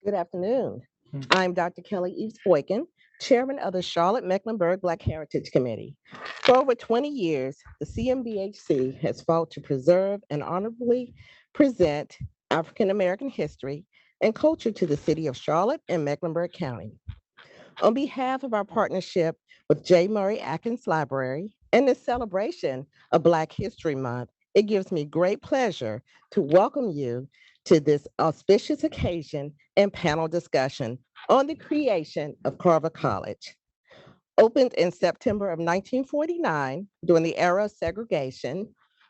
Good afternoon. I'm Dr. Kelly Eves Boykin, Chairman of the Charlotte Mecklenburg Black Heritage Committee. For over 20 years, the CMBHC has fought to preserve and honorably present African American history and culture to the city of Charlotte and Mecklenburg County. On behalf of our partnership with J. Murray Atkins Library and the celebration of Black History Month, it gives me great pleasure to welcome you to this auspicious occasion and panel discussion on the creation of Carver College. Opened in September of 1949 during the era of segregation,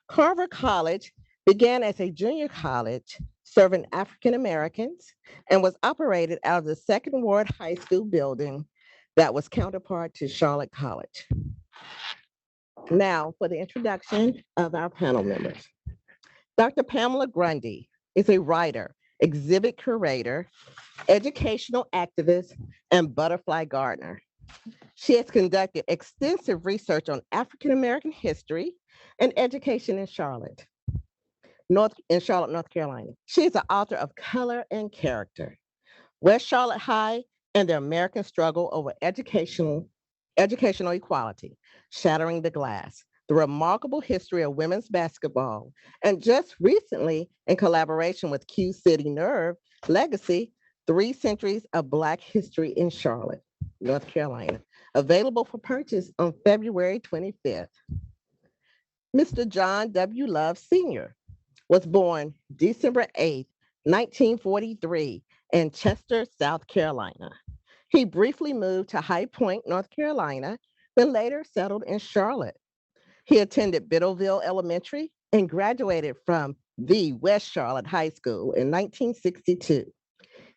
Carver College began as a junior college serving African Americans and was operated out of the Second Ward High School building that was counterpart to Charlotte College. Now, for the introduction of our panel members. Dr. Pamela Grundy is a writer, exhibit curator, educational activist, and butterfly gardener. She has conducted extensive research on African American history and education in Charlotte, North Carolina. She is the author of Color and Character, West Charlotte High and the American Struggle Over Educational Equality, Shattering the Glass, the remarkable history of women's basketball, and just recently, in collaboration with Q City Nerve, Legacy, 3 Centuries of Black History in Charlotte, North Carolina, available for purchase on February 25th. Mr. John W. Love Sr. was born December 8th, 1943, in Chester, South Carolina. He briefly moved to High Point, North Carolina, then later settled in Charlotte. He attended Biddleville Elementary and graduated from the West Charlotte High School in 1962.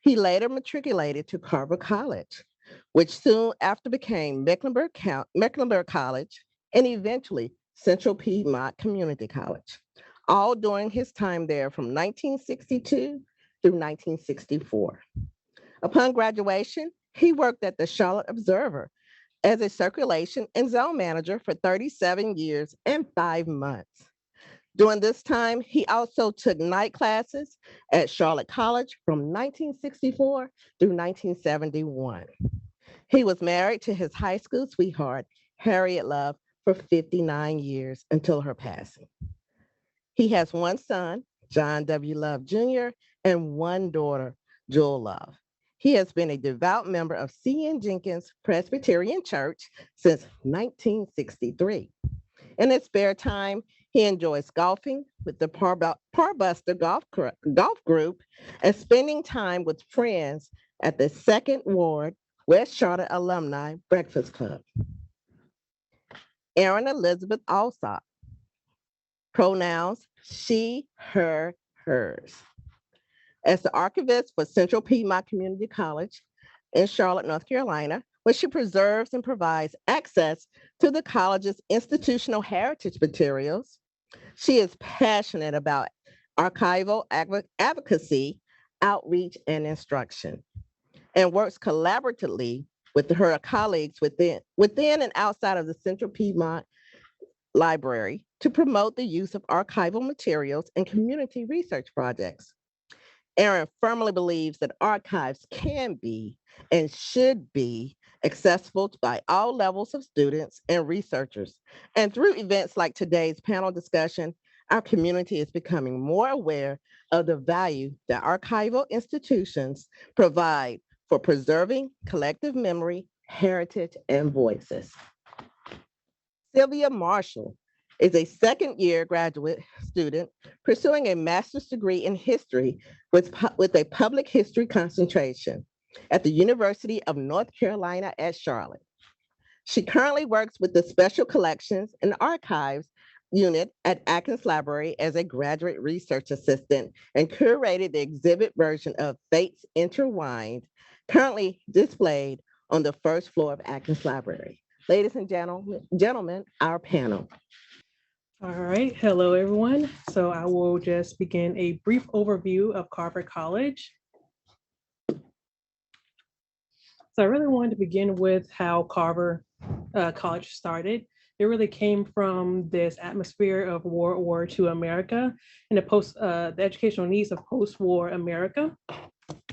He later matriculated to Carver College, which soon after became Mecklenburg College and eventually Central Piedmont Community College, all during his time there from 1962 through 1964. Upon graduation, he worked at the Charlotte Observer as a circulation and zone manager for 37 years and 5 months. During this time, he also took night classes at Charlotte College from 1964 through 1971. He was married to his high school sweetheart, Harriet Love, for 59 years until her passing. He has one son, John W. Love Jr., and one daughter, Jewel Love. He has been a devout member of C.N. Jenkins Presbyterian Church since 1963. In his spare time, he enjoys golfing with the Parbuster Golf Group and spending time with friends at the Second Ward West Charlotte Alumni Breakfast Club. Erin Elizabeth Alsop, pronouns she, her, hers. As the archivist for Central Piedmont Community College in Charlotte, North Carolina, where she preserves and provides access to the college's institutional heritage materials. She is passionate about archival advocacy, outreach, and instruction, and works collaboratively with her colleagues within and outside of the Central Piedmont Library to promote the use of archival materials and community research projects. Erin firmly believes that archives can be and should be accessible by all levels of students and researchers. And through events like today's panel discussion, our community is becoming more aware of the value that archival institutions provide for preserving collective memory, heritage, and voices. Sylvia Marshall is a second year graduate student pursuing a master's degree in history with a public history concentration at the University of North Carolina at Charlotte. She currently works with the Special Collections and Archives unit at Atkins Library as a graduate research assistant and curated the exhibit version of Fates Intertwined, currently displayed on the first floor of Atkins Library. Ladies and gentlemen, our panel. All right. Hello, everyone. So I will just begin a brief overview of Carver College. So I really wanted to begin with how Carver College started. It really came from this atmosphere of World War II America and the educational needs of post-war America.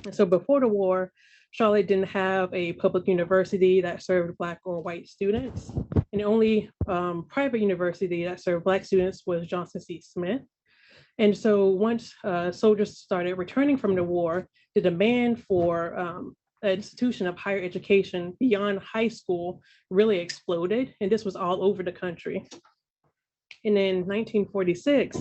And so before the war, Charlotte didn't have a public university that served Black or white students. And the only private university that served Black students was Johnson C. Smith. And so once soldiers started returning from the war, the demand for an institution of higher education beyond high school really exploded. And this was all over the country. And in 1946,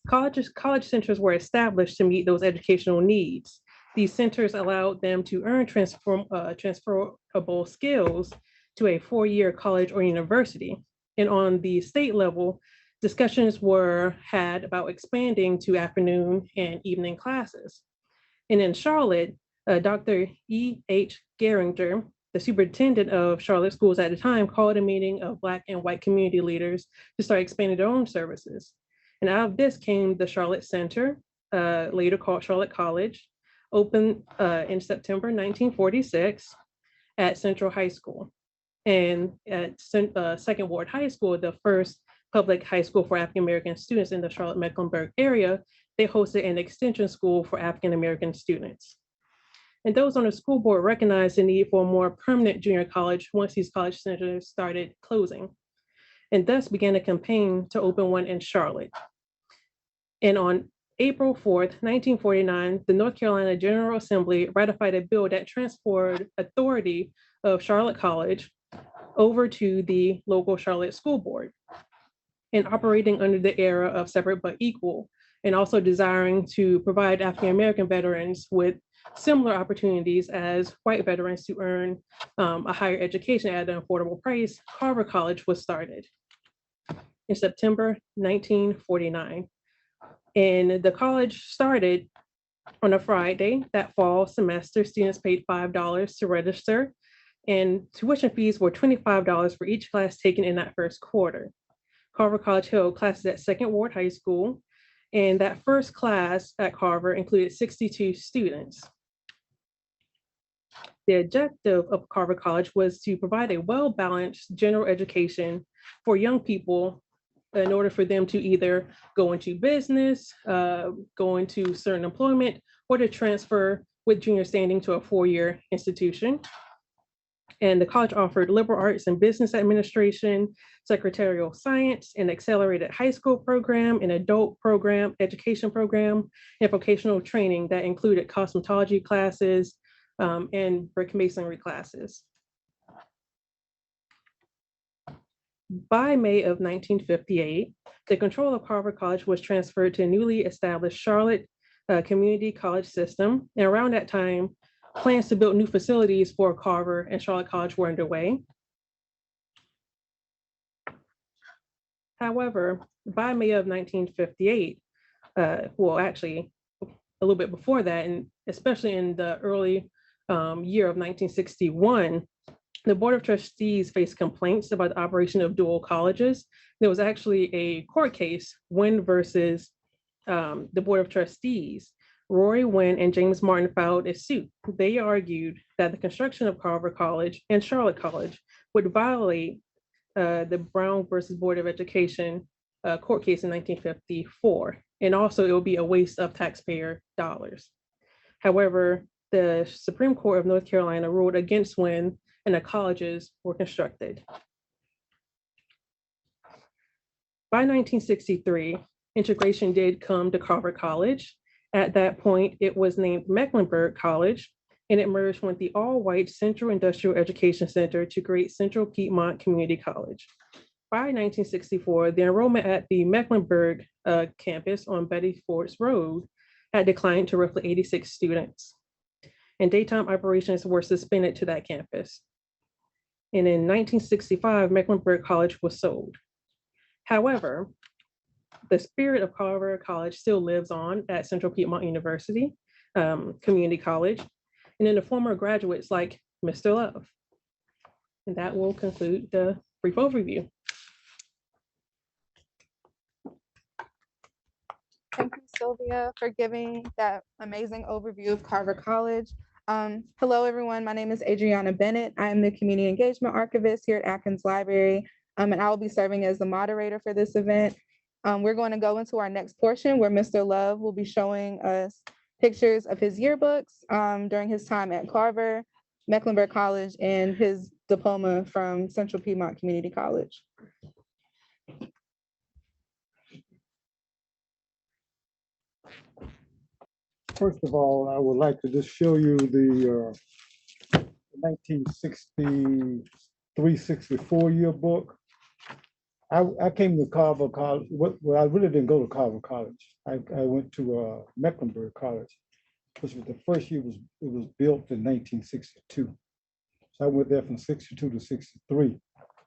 college centers were established to meet those educational needs. These centers allowed them to earn transferable skills to a four-year college or university. And on the state level, discussions were had about expanding to afternoon and evening classes. And in Charlotte, Dr. E.H. Geringer, the superintendent of Charlotte schools at the time, called a meeting of Black and white community leaders to start expanding their own services. And out of this came the Charlotte Center, later called Charlotte College, opened in September 1946 at Central High School. And at Second Ward High School, the first public high school for African-American students in the Charlotte-Mecklenburg area, they hosted an extension school for African-American students. And those on the school board recognized the need for a more permanent junior college once these college centers started closing, and thus began a campaign to open one in Charlotte. And on April 4th, 1949, the North Carolina General Assembly ratified a bill that transferred authority of Charlotte College over to the local Charlotte School Board, and operating under the era of separate but equal, and also desiring to provide African-American veterans with similar opportunities as white veterans to earn a higher education at an affordable price. Carver College was started in September 1949. And the college started on a Friday. That fall semester, students paid $5 to register, and tuition fees were $25 for each class taken in that first quarter. Carver College held classes at Second Ward High School, and that first class at Carver included 62 students. The objective of Carver College was to provide a well-balanced general education for young people in order for them to either go into business, go into certain employment, or to transfer with junior standing to a four-year institution. And the college offered liberal arts and business administration, secretarial science, an accelerated high school program, an adult program, education program, and vocational training that included cosmetology classes and brick masonry classes. By May of 1958, the control of Carver College was transferred to a newly established Charlotte Community College system. And around that time, plans to build new facilities for Carver and Charlotte College were underway. However, by May of 1958, well, actually a little bit before that, and especially in the early year of 1961, the Board of Trustees faced complaints about the operation of dual colleges. There was actually a court case, Wynn versus the Board of Trustees. Rory Wynn and James Martin filed a suit. They argued that the construction of Carver College and Charlotte College would violate the Brown versus Board of Education court case in 1954. And also it would be a waste of taxpayer dollars. However, the Supreme Court of North Carolina ruled against Wynn, and the colleges were constructed. By 1963, integration did come to Carver College. At that point, it was named Mecklenburg College, and it merged with the all-white Central Industrial Education Center to create Central Piedmont Community College. By 1964, the enrollment at the Mecklenburg campus on Betty Ford's Road had declined to roughly 86 students, and daytime operations were suspended to that campus. And in 1965, Mecklenburg College was sold. However, the spirit of Carver College still lives on at Central Piedmont University Community College, and in the former graduates like Mr. Love. And that will conclude the brief overview. Thank you, Sylvia, for giving that amazing overview of Carver College. Hello, everyone. My name is Adriana Bennett. I am the Community Engagement Archivist here at Atkins Library, and I will be serving as the moderator for this event. We're going to go into our next portion where Mr. Love will be showing us pictures of his yearbooks during his time at Carver, Mecklenburg College, and his diploma from Central Piedmont Community College. First of all, I would like to just show you the 1963-64 yearbook. I came to Carver College. Well, I really didn't go to Carver College. I went to Mecklenburg College, which was the first year it was built in 1962. So I went there from 62 to 63.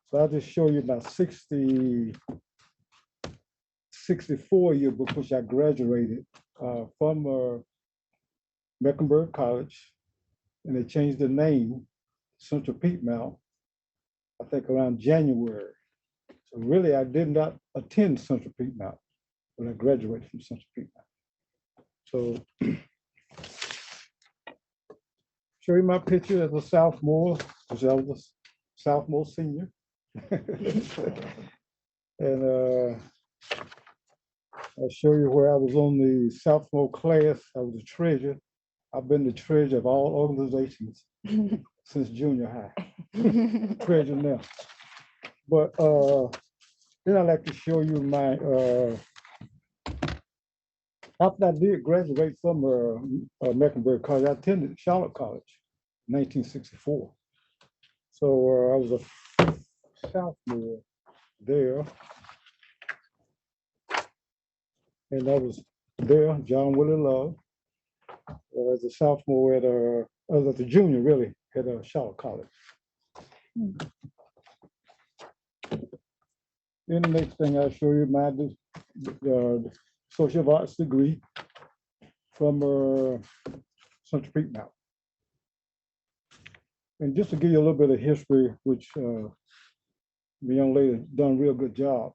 So I'll just show you about 64 yearbook, which I graduated from Mecklenburg College, and they changed the name, Central Piedmont, I think around January. So really, I did not attend Central Piedmont when I graduated from Central Piedmont. So, show you my picture as a sophomore, because I was a sophomore senior. And I'll show you where I was on the sophomore class. I was the treasurer. I've been the treasurer of all organizations since junior high. Treasurer now. But then I'd like to show you my, after I did graduate from Mecklenburg College, I attended Charlotte College in 1964. So I was a sophomore there. And I was there, John Willie Love, as a sophomore at as a junior really at Charlotte College. Then the next thing I'll show you my Social Arts degree from Central Piedmont. And just to give you a little bit of history, which the young lady done a real good job.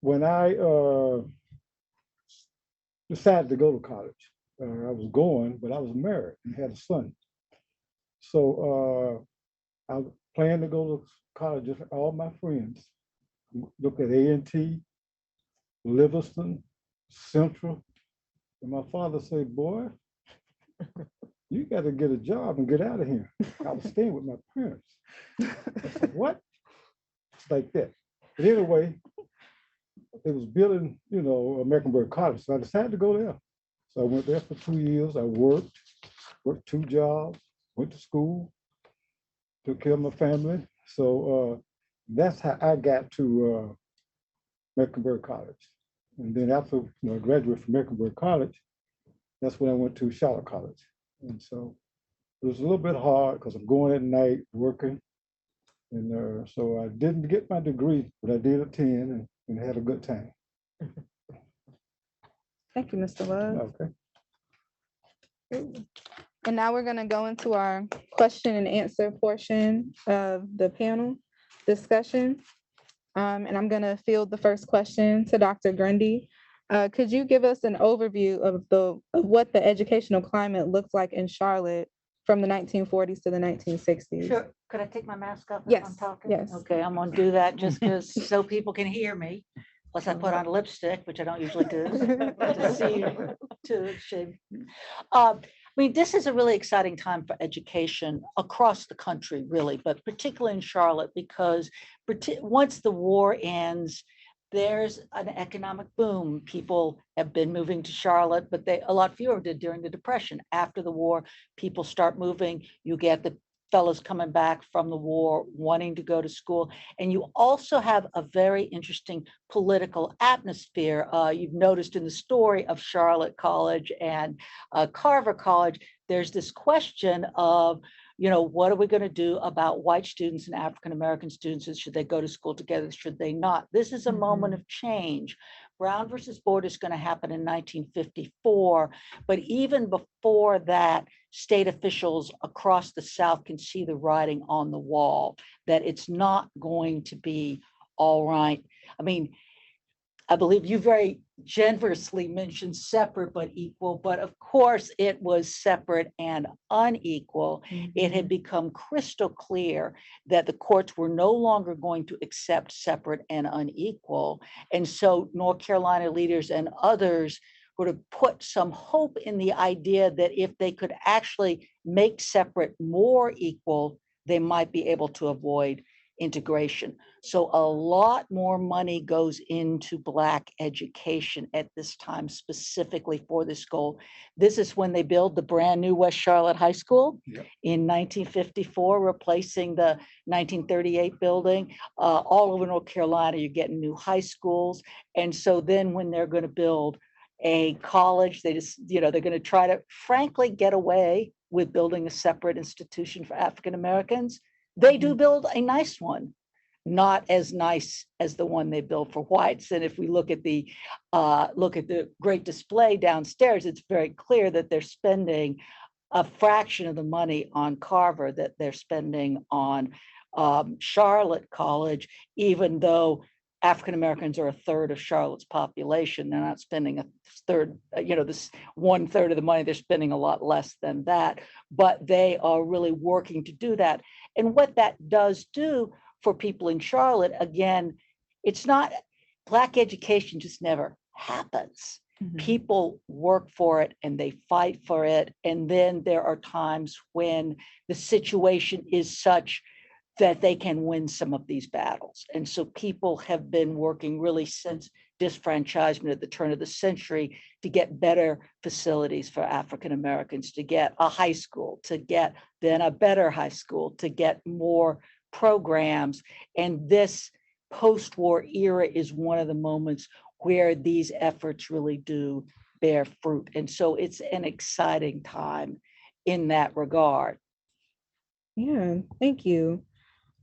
When I decided to go to college, I was going, but I was married and had a son. So I planned to go to college with all my friends. Looked at A&T, Livingston, Central. And my father said, boy, you got to get a job and get out of here. I was staying with my parents. I said, what? It's like that. But anyway, it was building, Mecklenburg College. So I decided to go there. So I went there for 2 years. I worked 2 jobs, went to school, took care of my family. So that's how I got to Mecklenburg College. And then after I graduated from Mecklenburg College, that's when I went to Charlotte College. And so it was a little bit hard because I'm going at night, working. And so I didn't get my degree, but I did attend and had a good time. Thank you, Mr. Love. Okay. And now we're going to go into our question and answer portion of the panel discussion. And I'm going to field the first question to Dr. Grundy. Could you give us an overview of what the educational climate looked like in Charlotte from the 1940s to the 1960s? Sure. Could I take my mask off? Yes, If I'm talking? yes. Okay, I'm gonna do that just because so people can hear me. Plus I put on lipstick, which I don't usually do. To see, to shave. I mean, this is a really exciting time for education across the country, really, but particularly in Charlotte, because once the war ends, there's an economic boom. People have been moving to Charlotte, but a lot fewer did during the Depression. After the war, people start moving. You get the fellows coming back from the war, wanting to go to school. And you also have a very interesting political atmosphere. You've noticed in the story of Charlotte College and Carver College, there's this question of, what are we going to do about white students and African-American students? Should they go to school together? Should they not? This is a moment of change. Brown versus Board is going to happen in 1954. But even before that, state officials across the South can see the writing on the wall that it's not going to be all right. I mean, I believe you very generously mentioned separate but equal, but of course it was separate and unequal. It had become crystal clear that the courts were no longer going to accept separate and unequal. And so North Carolina leaders and others sort of put some hope in the idea that if they could actually make separate more equal, they might be able to avoid integration. So a lot more money goes into Black education at this time, specifically for this goal. This is when they build the brand new West Charlotte High School in 1954, replacing the 1938 building. All over North Carolina, you're getting new high schools. And so then when they're going to build a college, they just, they're going to try to frankly get away with building a separate institution for African Americans. They do build a nice one, not as nice as the one they built for whites. And if we look at the great display downstairs, it's very clear that they're spending a fraction of the money on Carver that they're spending on Charlotte College, even though African Americans are a third of Charlotte's population. They're not spending a third, this 1/3 of the money, they're spending a lot less than that, but they are really working to do that. And what that does do for people in Charlotte, again, it's not, Black education just never happens. People work for it and they fight for it. And then there are times when the situation is such that they can win some of these battles. And so people have been working really since disfranchisement at the turn of the century to get better facilities for African Americans, to get a high school, to get then a better high school, to get more programs. And this post-war era is one of the moments where these efforts really do bear fruit. And so it's an exciting time in that regard. Yeah, thank you.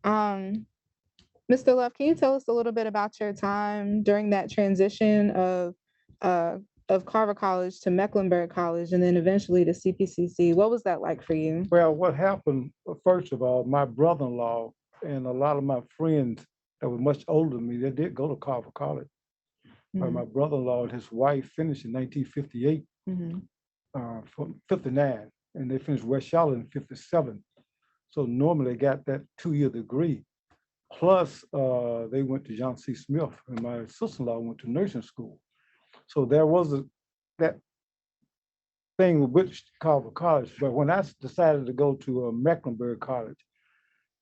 Mr. Love, can you tell us a little bit about your time during that transition of Carver College to Mecklenburg College and then eventually to CPCC? What was that like for you? Well, what happened, first of all, my brother-in-law and a lot of my friends that were much older than me, they did go to Carver College. My brother-in-law and his wife finished in 1958, from 59, and they finished West Charlotte in 57. So normally they got that 2-year degree. Plus, they went to John C. Smith, and my sister-in-law went to nursing school. So there was that thing with Carver College. But when I decided to go to Mecklenburg College,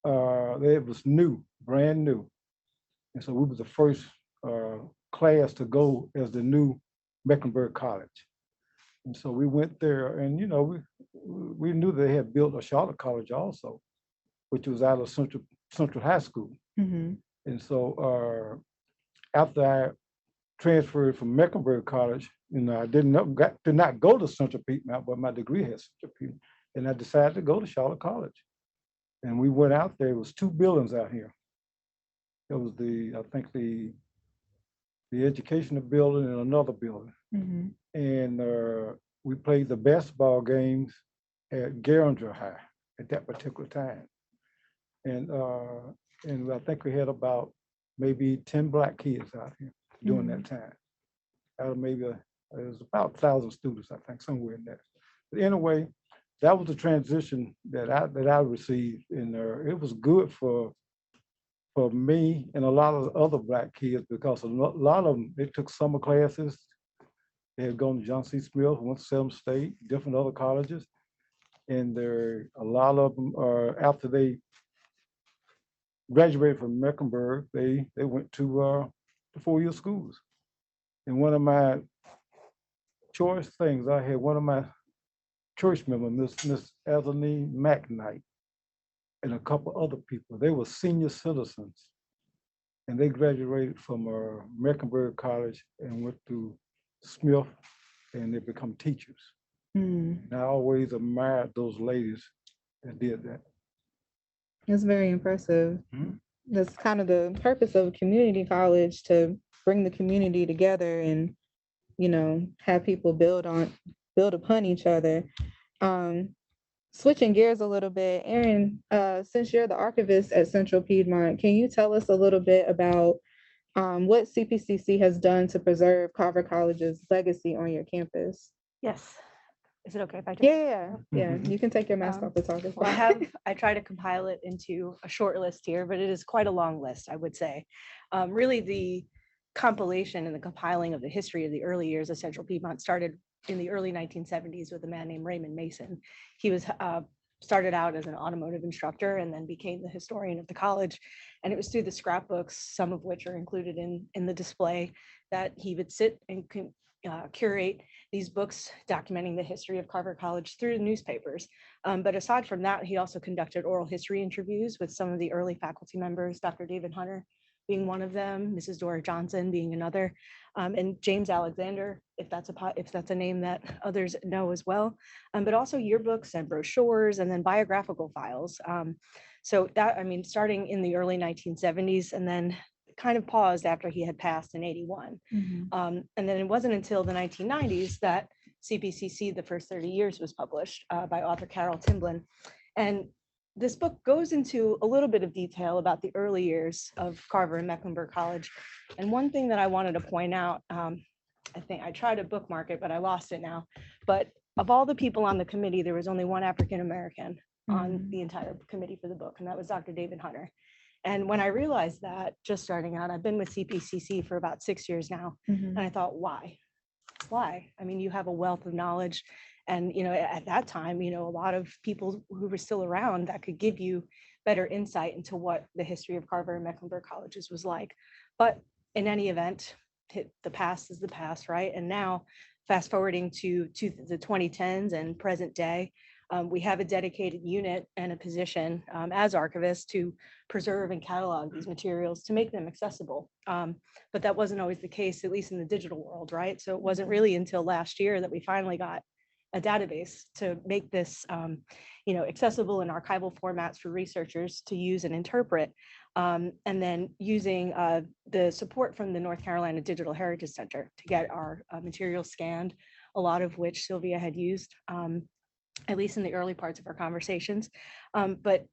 it was new, brand new. And so we were the first class to go as the new Mecklenburg College. And so we went there, and we knew they had built a Charlotte College also, which was out of Central High School. And so after I transferred from Mecklenburg College, I did not go to Central Piedmont, but my degree had Central Piedmont, and I decided to go to Charlotte College. And we went out there. It was 2 buildings out here. It was the educational building and another building. And we played the basketball games at Garinger High at that particular time. And I think we had about maybe 10 Black kids out here during that time. Out of maybe, it was about 1,000 students, I think, somewhere in there. But anyway, that was the transition that I received. And it was good for me and a lot of other Black kids, because a lot of them, they took summer classes. They had gone to John C. Smith, went to Salem State, different other colleges. And a lot of them, after they graduated from Mecklenburg, they went to the 4-year schools. And one of my choice things, I had one of my church members, Miss Anthony McKnight, and a couple other people. They were senior citizens, and they graduated from Mecklenburg College and went to Smith, and they become teachers. And I always admired those ladies that did that. It's very impressive. That's kind of the purpose of community college, to bring the community together and, have people build upon each other. Switching gears a little bit, Erin, since you're the archivist at Central Piedmont, can you tell us a little bit about what CPCC has done to preserve Carver College's legacy on your campus? Yes. Is it okay if I just? Yeah. You can take your mask off to talk as Well, well. I try to compile it into a short list here, but it is quite a long list, I would say. Really, the compilation and the compiling of the history of the early years of Central Piedmont started in the early 1970s with a man named Raymond Mason. He was started out as an automotive instructor and then became the historian of the college. And it was through the scrapbooks, some of which are included in the display, that he would sit and curate these books documenting the history of Carver College through the newspapers. But aside from that, he also conducted oral history interviews with some of the early faculty members, Dr. David Hunter being one of them, Mrs. Dora Johnson being another, and James Alexander, if that's a name that others know as well, but also yearbooks and brochures and then biographical files. So that, I mean, starting in the early 1970s and then kind of paused after he had passed in 81. And then it wasn't until the 1990s that CPCC, the first 30 years, was published by author Carol Timblin. And this book goes into a little bit of detail about the early years of Carver and Mecklenburg College. And one thing that I wanted to point out, I think I tried to bookmark it, but I lost it now. But of all the people on the committee, there was only one African-American on the entire committee for the book, and that was Dr. David Hunter. And when I realized that, just starting out, I've been with CPCC for about 6 years now, and I thought, why? Why? I mean, you have a wealth of knowledge. And, you know, at that time, you know, a lot of people who were still around that could give you better insight into what the history of Carver and Mecklenburg colleges was like. But in any event, the past is the past, right? And now, fast forwarding to the 2010s and present day, we have a dedicated unit and a position as archivists to preserve and catalog these materials to make them accessible. But that wasn't always the case, at least in the digital world, right? So it wasn't really until last year that we finally got a database to make this you know, accessible in archival formats for researchers to use and interpret. And then using the support from the North Carolina Digital Heritage Center to get our materials scanned, a lot of which Sylvia had used, at least in the early parts of our conversations. But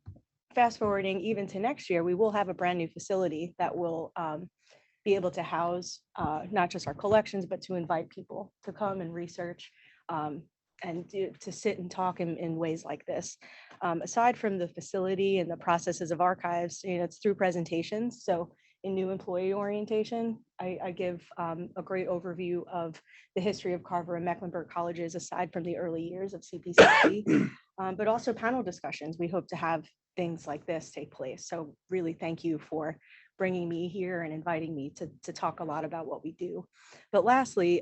fast forwarding even to next year, we will have a brand new facility that will be able to house not just our collections, but to invite people to come and research and to sit and talk in ways like this. Aside from the facility and the processes of archives, you know, it's through presentations. So in new employee orientation, I give a great overview of the history of Carver and Mecklenburg colleges, aside from the early years of CPCC, but also panel discussions. We hope to have things like this take place. So really thank you for bringing me here and inviting me to talk a lot about what we do. But lastly,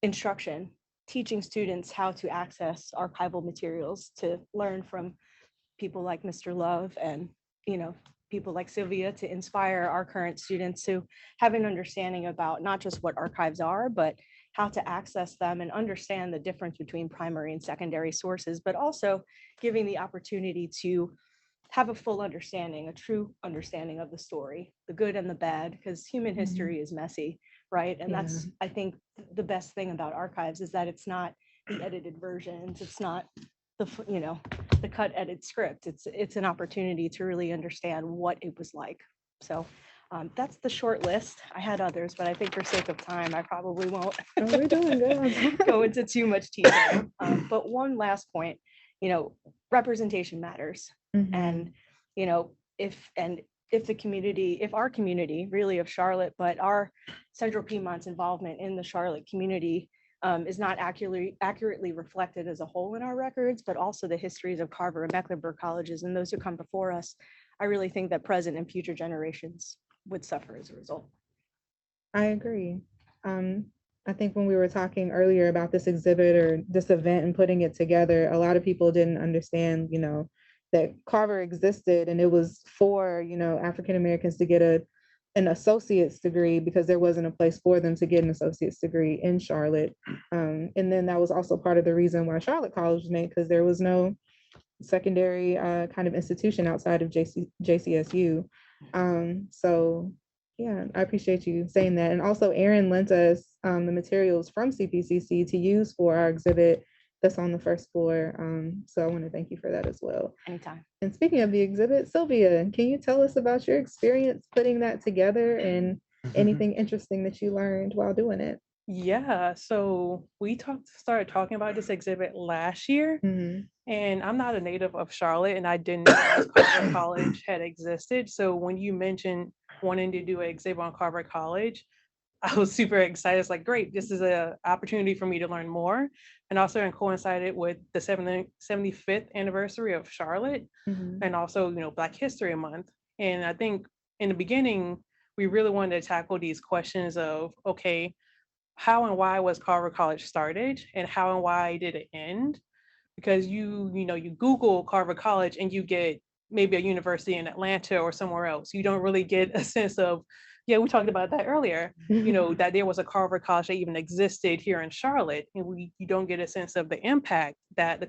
instruction, teaching students how to access archival materials, to learn from people like Mr. Love and, you know, people like Sylvia, to inspire our current students to have an understanding about not just what archives are, but how to access them and understand the difference between primary and secondary sources, but also giving the opportunity to have a full understanding, a true understanding of the story, the good and the bad, because human history is messy, right? And that's, I think, the best thing about archives is that it's not the edited versions, it's not the, you know, the cut edit script. It's an opportunity to really understand what it was like. So that's the short list. I had others, but I think for sake of time, I probably won't We're doing good. go into too much detail. But one last point, you know, representation matters. And, you know, if the community, if our community really of Charlotte, but our Central Piedmont's involvement in the Charlotte community is not accurately reflected as a whole in our records, but also the histories of Carver and Mecklenburg colleges and those who come before us, I really think that present and future generations would suffer as a result. I agree. I think when we were talking earlier about this exhibit or this event and putting it together, a lot of people didn't understand, you know, that Carver existed and it was for, you know, African Americans to get an associate's degree because there wasn't a place for them to get an associate's degree in Charlotte. And then that was also part of the reason why Charlotte College was made, because there was no secondary kind of institution outside of JCSU. So yeah, I appreciate you saying that. And also Aaron lent us the materials from CPCC to use for our exhibit that's on the first floor. So I want to thank you for that as well. Anytime. And speaking of the exhibit, Sylvia, can you tell us about your experience putting that together and anything interesting that you learned while doing it? Yeah, so we started talking about this exhibit last year, Mhm. and I'm not a native of Charlotte, and I didn't know Carver College had existed. So when you mentioned wanting to do an exhibit on Carver College, I was super excited. It's like, great, this is an opportunity for me to learn more. And also it coincided with the 75th anniversary of Charlotte, Mhm. and also, Black History Month. And I think in the beginning, we really wanted to tackle these questions of, okay, how and why was Carver College started, and how and why did it end? Because you Google Carver College and you get maybe a university in Atlanta or somewhere else. You don't really get a sense of, yeah, we talked about that earlier, that there was a Carver College that even existed here in Charlotte, and you don't get a sense of the impact that the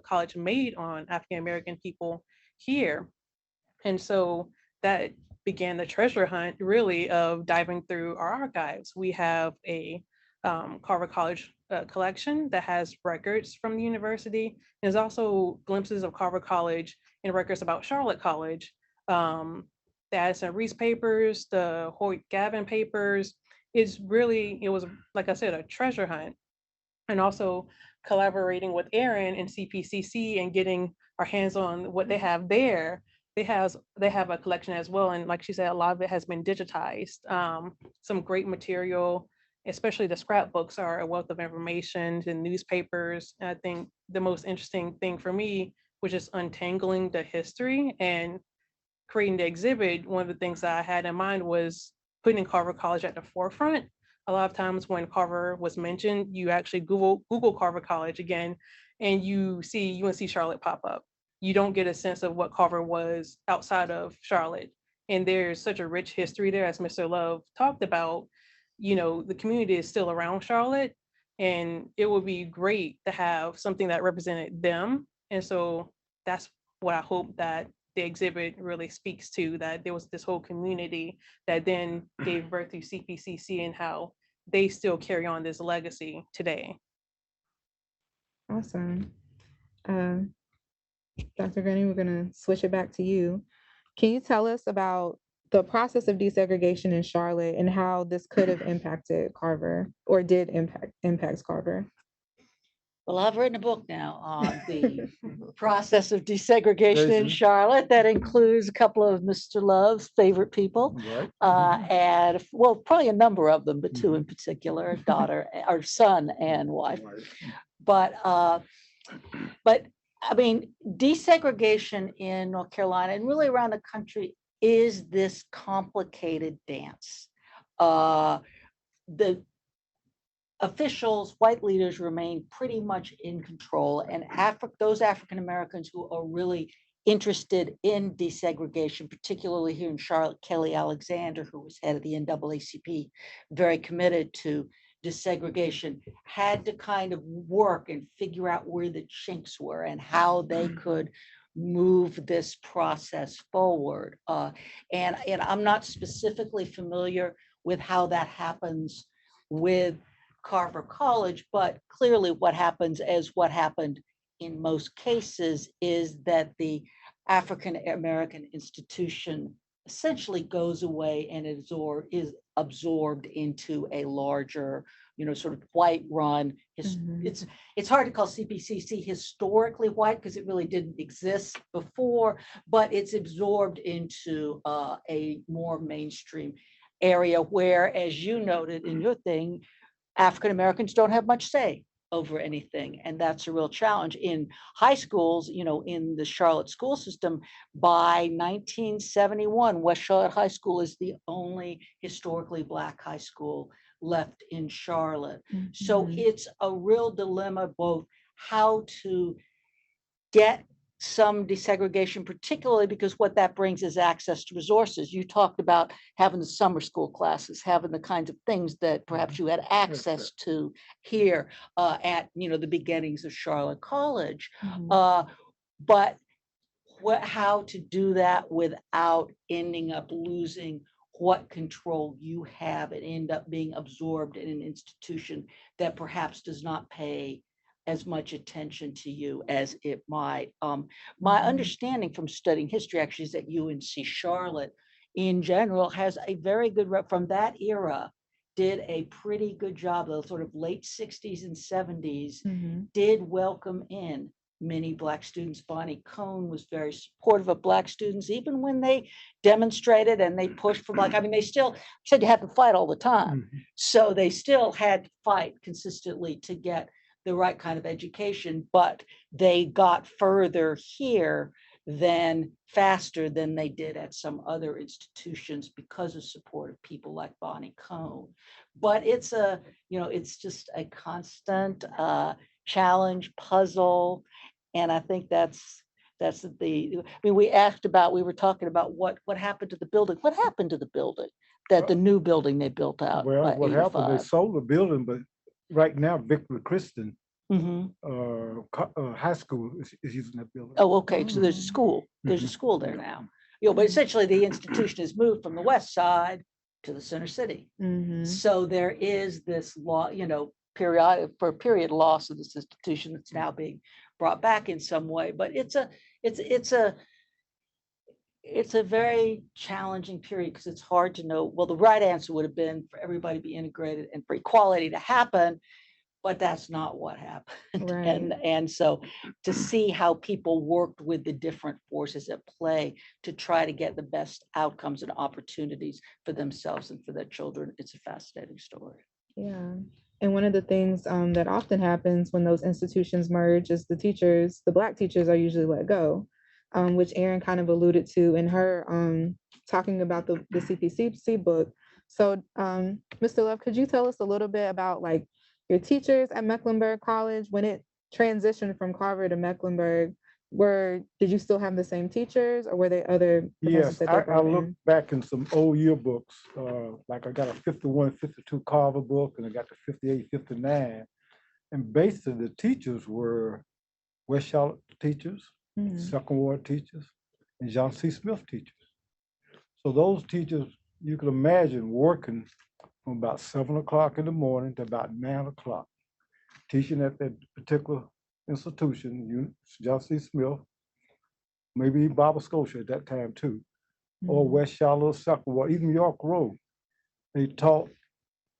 college made on African American people here. And so that began the treasure hunt, really, of diving through our archives. We have a Carver College collection that has records from the university. There's also glimpses of Carver College and records about Charlotte College. The Addison Reese papers, the Hoyt Gavin papers. It was, like I said, a treasure hunt. And also collaborating with Aaron and CPCC and getting our hands on what they have there. They have a collection as well, and like she said, a lot of it has been digitized. Some great material, especially the scrapbooks, are a wealth of information, and newspapers. And I think the most interesting thing for me was just untangling the history and creating the exhibit. One of the things that I had in mind was putting Carver College at the forefront. A lot of times when Carver was mentioned, you actually Google Carver College again, and you see UNC Charlotte pop up. You don't get a sense of what Carver was outside of Charlotte. And there's such a rich history there, as Mr. Love talked about. The community is still around Charlotte, and it would be great to have something that represented them. And so that's what I hope that the exhibit really speaks to, that there was this whole community that then gave birth to CPCC and how they still carry on this legacy today. Awesome. Um, Dr. Gurney, we're going to switch it back to you. Can you tell us about the process of desegregation in Charlotte and how this could have impacted Carver, or did impacts Carver? Well, I've written a book now on the process of desegregation in Charlotte that includes a couple of Mr. Love's favorite people, Right. and well, probably a number of them, but two in particular, daughter or son and wife. But I mean, desegregation in North Carolina and really around the country is this complicated dance. The officials, white leaders remain pretty much in control, and those African Americans who are really interested in desegregation, particularly here in Charlotte, Kelly Alexander, who was head of the NAACP, very committed to desegregation, had to kind of work and figure out where the chinks were and how they could move this process forward. And I'm not specifically familiar with how that happens with Carver College, but clearly what happens is what happened in most cases is that the African American institution essentially goes away and is absorbed into a larger, sort of white run. It's hard to call CPCC historically white because it really didn't exist before, but it's absorbed into a more mainstream area where, as you noted in your thing, African Americans don't have much say over anything. And that's a real challenge. In high schools, in the Charlotte school system, by 1971, West Charlotte High School is the only historically Black high school left in Charlotte. Mm-hmm. So it's a real dilemma, both how to get some desegregation, particularly because what that brings is access to resources. You talked about having the summer school classes, having the kinds of things that perhaps you had access to here at the beginnings of Charlotte College. Mm-hmm. But how to do that without ending up losing what control you have and end up being absorbed in an institution that perhaps does not pay as much attention to you as it might. My understanding from studying history actually is that UNC Charlotte in general has a very good rep from that era, did a pretty good job, the sort of late 60s and 70s, Mhm. did welcome in many Black students. Bonnie Cone was very supportive of Black students, even when they demonstrated and they pushed for Black. I mean, they still said you had to fight all the time. Mhm. So they still had to fight consistently to get the right kind of education, but they got further here than faster than they did at some other institutions because of support of people like Bonnie Cone. But it's it's just a constant challenge, puzzle. And I think that's I mean, we were talking about what happened to the building. What happened to the building, that the new building they built out Well, by what happened, they 85? sold the building, but right now Victor Christian Mhm. high school is using that building. Oh, okay, so there's a Oh. school, there's a Mhm. school there now. But essentially the institution has moved from the west side to the center city. Mhm. So there is this law, period loss of this institution that's now being brought back in some way. But it's a very challenging period because it's hard to know. Well, the right answer would have been for everybody to be integrated and for equality to happen, but that's not what happened. Right. And so to see how people worked with the different forces at play to try to get the best outcomes and opportunities for themselves and for their children, it's a fascinating story. Yeah. And one of the things that often happens when those institutions merge is the Black teachers are usually let go, which Erin kind of alluded to in her talking about the CPCC book. So, Mr. Love, could you tell us a little bit about like your teachers at Mecklenburg College when it transitioned from Carver to Mecklenburg? Did you still have the same teachers, or were there other professors Yes, that they I brought looked in? back in some old yearbooks, like I got a 51, 52 Carver book, and I got the 58, 59. And basically the teachers were West Charlotte teachers, Mhm. Second Ward teachers, and John C. Smith teachers. So those teachers, you can imagine working from about 7 o'clock in the morning to about 9 o'clock, teaching at that particular institution, John C. Smith, maybe Bible Scotia at that time too, or Mhm. West Charlotte, Second Ward, even York Road. They taught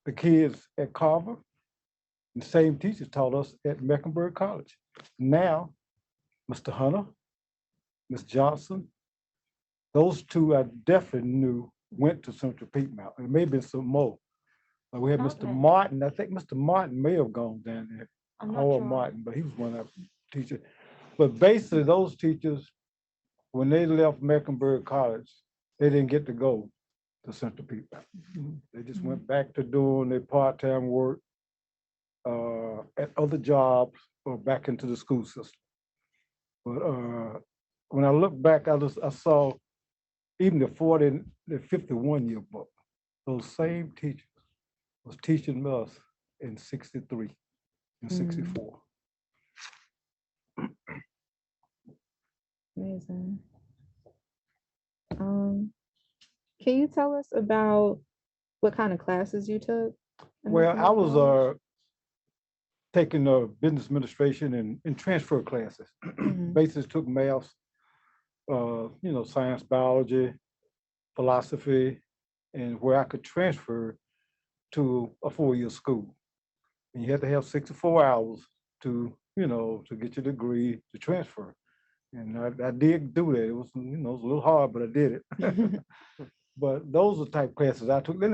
the kids at Carver, and the same teachers taught us at Mecklenburg College. Now, Mr. Hunter, Ms. Johnson, those two I definitely knew went to Central Piedmont. There may have been some more. We had Mr. Okay. Martin. I think Mr. Martin may have gone down there. I'm not Howard sure. Martin, but he was one of the teachers. But basically, those teachers, when they left Mecklenburg College, they didn't get to go to Central Piedmont. They just went back to doing their part-time work at other jobs or back into the school system. But when I look back, I saw even the 40 and the 51 year book, those same teachers was teaching us in 63 and 64. Amazing. Can you tell us about what kind of classes you took? in Well, I Mecklenburg was College? taking business administration and transfer classes. Mhm. Basically took math, science, biology, philosophy, and where I could transfer to a 4-year school. And you had to have 64 hours to get your degree to transfer. And I did do that. It was, it was a little hard, but I did it. But those are the type of classes I took. Then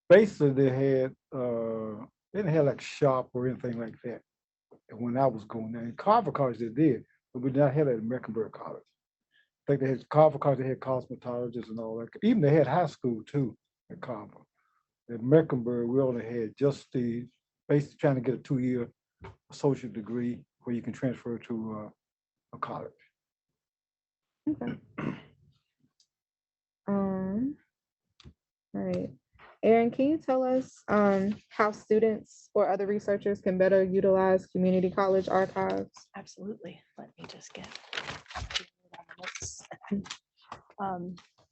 basically they didn't have like shop or anything like that. And when I was going there, in Carver College they did, but we did not have that in Mecklenburg College. I think they had Carver College, they had cosmetologists and all that. Even they had high school too at Carver. At Mecklenburg, we only had just basically trying to get a 2-year associate degree where you can transfer to a college. Okay. Right. Erin, can you tell us how students or other researchers can better utilize community college archives? Absolutely. Let me just get.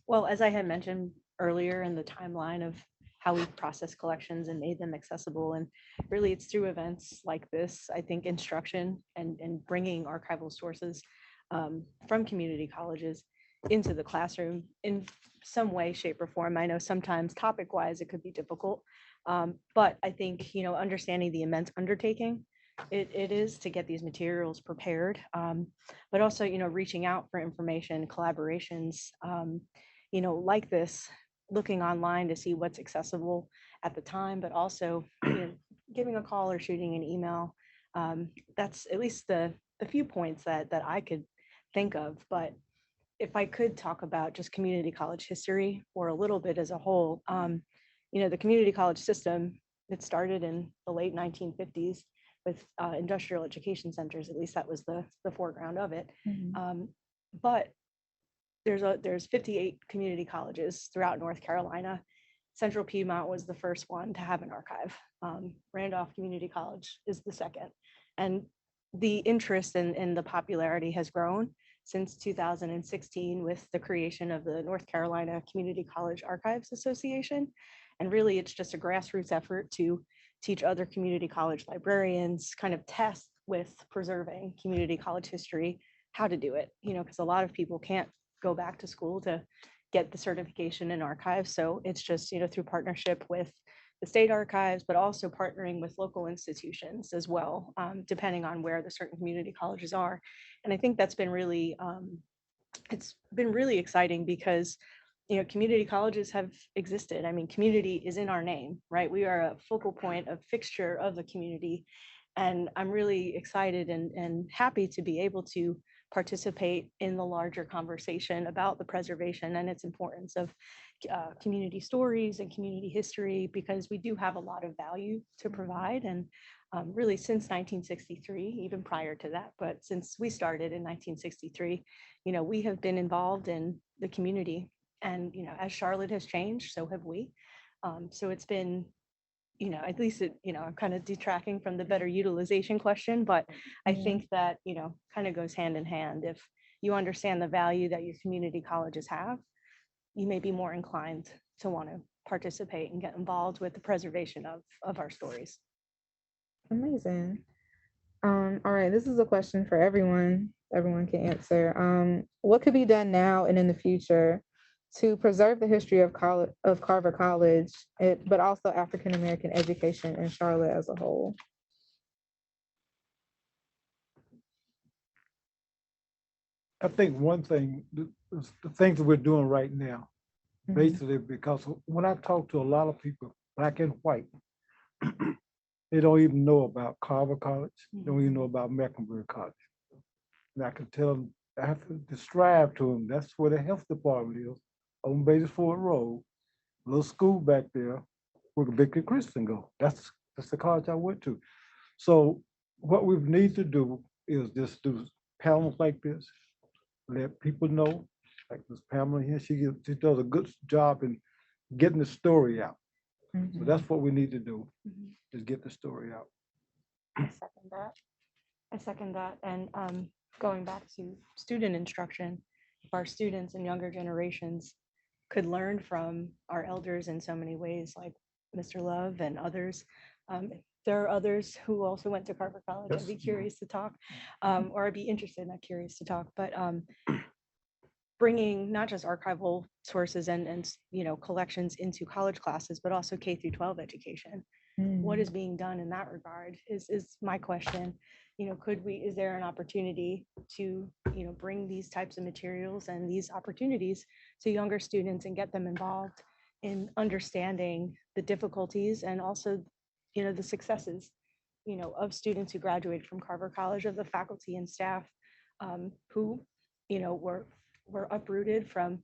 Well, as I had mentioned earlier in the timeline of how we process collections and made them accessible, and really it's through events like this, I think instruction and bringing archival sources from community colleges into the classroom in some way, shape, or form. I know sometimes topic-wise it could be difficult, but I think, understanding the immense undertaking it is to get these materials prepared, but also, reaching out for information, collaborations, like this, looking online to see what's accessible at the time, but also, giving a call or shooting an email. That's at least the few points that I could think of. But if I could talk about just community college history or a little bit as a whole, the community college system, it started in the late 1950s with industrial education centers. At least that was the foreground of it. But there's 58 community colleges throughout North Carolina. Central Piedmont was the first one to have an archive. Randolph Community College is the second. And the interest and the popularity has grown since 2016 with the creation of the North Carolina Community College Archives Association. And really, it's just a grassroots effort to teach other community college librarians, kind of test with preserving community college history, how to do it, because a lot of people can't go back to school to get the certification in archives. So it's just, through partnership with the state archives, but also partnering with local institutions as well, depending on where the certain community colleges are. And I think that's been really, it's been really exciting because, community colleges have existed. I mean, community is in our name, right? We are a focal point, a fixture of the community. And I'm really excited and happy to be able to participate in the larger conversation about the preservation and its importance of community stories and community history, because we do have a lot of value to provide. And really since 1963, even prior to that, but since we started in 1963, we have been involved in the community. And, as Charlotte has changed, so have we. So it's been, at least I'm kind of detracting from the better utilization question, but I think that, kind of goes hand in hand. If you understand the value that your community colleges have, you may be more inclined to want to participate and get involved with the preservation of our stories. Amazing. All right, this is a question for everyone. Everyone can answer. What could be done now and in the future to preserve the history of Carver College, but also African American education in Charlotte as a whole? I think one thing, the things that we're doing right now, basically, because when I talk to a lot of people, black and white, they don't even know about Carver College, don't even know about Mecklenburg College. And I can tell them, I have to describe to them, that's where the health department is, on Badersford Road, little school back there where Victor Christian go. That's the college I went to. So what we need to do is just do panels like this, let people know, like this Pamela here, she does a good job in getting the story out. So that's what we need to do, is get the story out. I second that. And going back to student instruction, if our students and younger generations could learn from our elders in so many ways, like Mr. Love and others. There are others who also went to Carver College. I'd be curious to talk, or I'd be interested, not curious to talk, but bringing not just archival sources and collections into college classes, but also K through 12 education. What is being done in that regard is my question. Is there an opportunity to, bring these types of materials and these opportunities to younger students and get them involved in understanding the difficulties and also, the successes, of students who graduated from Carver College, of the faculty and staff who, were uprooted from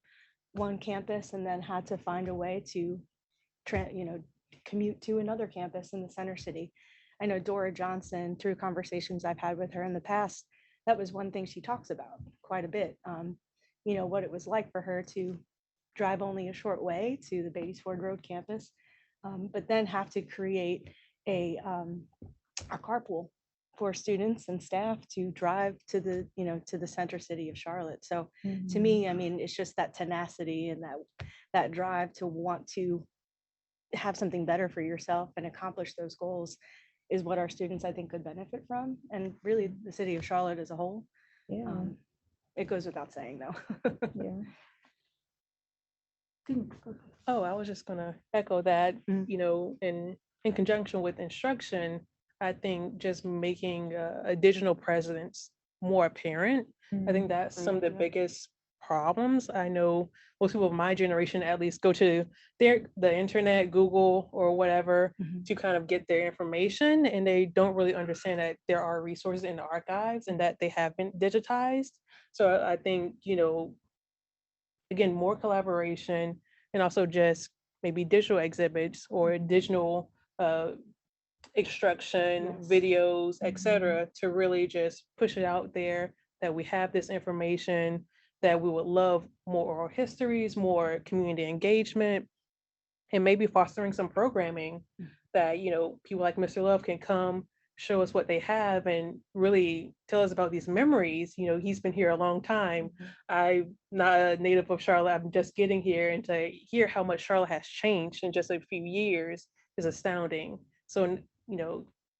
one campus and then had to find a way to, commute to another campus in the center city. I know Dora Johnson, through conversations I've had with her in the past, that was one thing she talks about quite a bit. What it was like for her to drive only a short way to the Batesford Road campus, but then have to create a carpool for students and staff to drive to the center city of Charlotte. So to me, I mean, it's just that tenacity and that drive to want to have something better for yourself and accomplish those goals is what our students, I think, could benefit from, and really the city of Charlotte as a whole. It goes without saying, though. Yeah. Oh, I was just gonna echo that, Mm. in conjunction with instruction, I think just making a digital presence more apparent. I think that's some of the biggest problems. I know most people of my generation at least go to the internet, Google or whatever Mhm. to kind of get their information, and they don't really understand that there are resources in the archives and that they have been digitized. So I think, again, more collaboration and also just maybe digital exhibits or digital uh, extraction, Yes. videos, Mhm. etc., to really just push it out there that we have this information, that we would love more oral histories, more community engagement, and maybe fostering some programming that, people like Mr. Love can come show us what they have and really tell us about these memories. He's been here a long time. I'm not a native of Charlotte. I'm just getting here, and to hear how much Charlotte has changed in just a few years is astounding. So,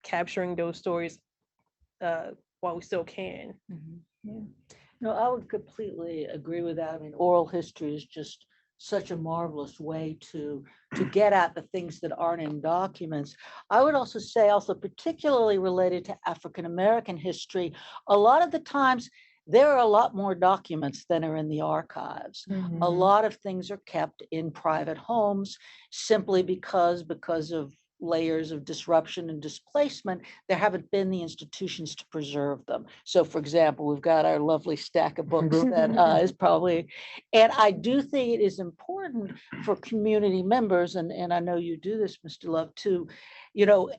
capturing those stories while we still can. No, I would completely agree with that. I mean, oral history is just such a marvelous way to get at the things that aren't in documents. I would also say, also particularly related to African American history, a lot of the times there are a lot more documents than are in the archives. A lot of things are kept in private homes simply because of layers of disruption and displacement, there haven't been the institutions to preserve them. So for example, we've got our lovely stack of books that is probably, and I do think it is important for community members, and I know you do this, Mr. Love, to,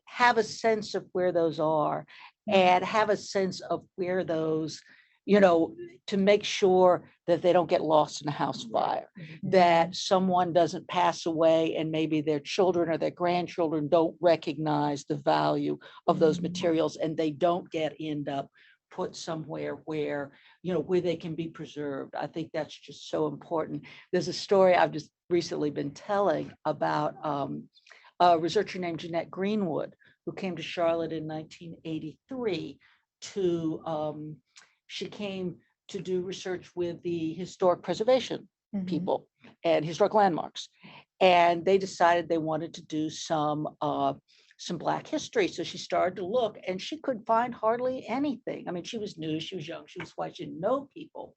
have a sense of where those are and have a sense of where those, to make sure that they don't get lost in a house fire, that someone doesn't pass away and maybe their children or their grandchildren don't recognize the value of those materials, and they don't end up put somewhere where, where they can be preserved. I think that's just so important. There's a story I've just recently been telling about a researcher named Jeanette Greenwood, who came to Charlotte in 1983 to she came to do research with the historic preservation people and historic landmarks. And they decided they wanted to do some Black history. So she started to look, and she could find hardly anything. I mean, she was new, she was young, she was white, she didn't know people.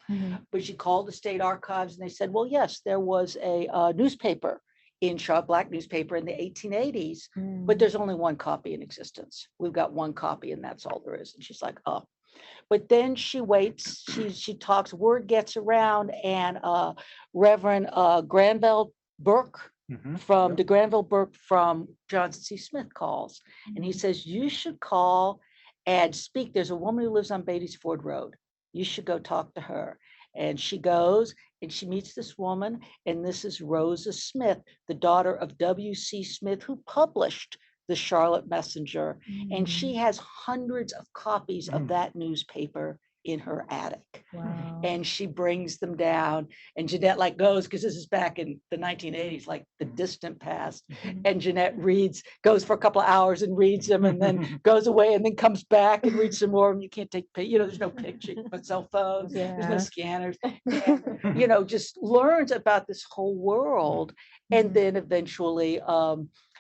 But she called the state archives and they said, well, yes, there was a newspaper in Charlotte, Black newspaper in the 1880s, but there's only one copy in existence. We've got one copy and that's all there is. And she's like, oh. But then she waits, she talks, word gets around, and Reverend Granville Burke from DeGranville Burke from Johnson C. Smith calls, and he says, you should call and speak. There's a woman who lives on Beatty's Ford Road. You should go talk to her. And she goes and she meets this woman, and this is Rosa Smith, the daughter of W.C. Smith, who published the Charlotte Messenger, and she has hundreds of copies of that newspaper in her attic. Wow. And she brings them down, and Jeanette goes, because this is back in the 1980s, like the distant past. And Jeanette goes for a couple of hours and reads them, and then goes away and then comes back and reads some more. And you can't take, there's no picture, but cell phones, there's no scanners, and, just learns about this whole world. And then eventually,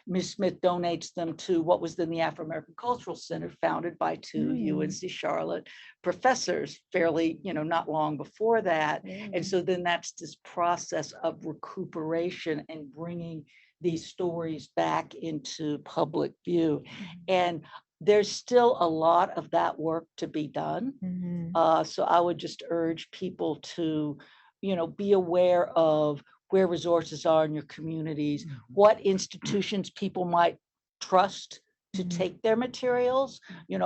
Ms. Smith donates them to what was then the Afro-American Cultural Center, founded by two UNC Charlotte professors fairly, not long before that. And so then that's this process of recuperation and bringing these stories back into public view. And there's still a lot of that work to be done. So I would just urge people to, be aware of where resources are in your communities, what institutions people might trust to take their materials,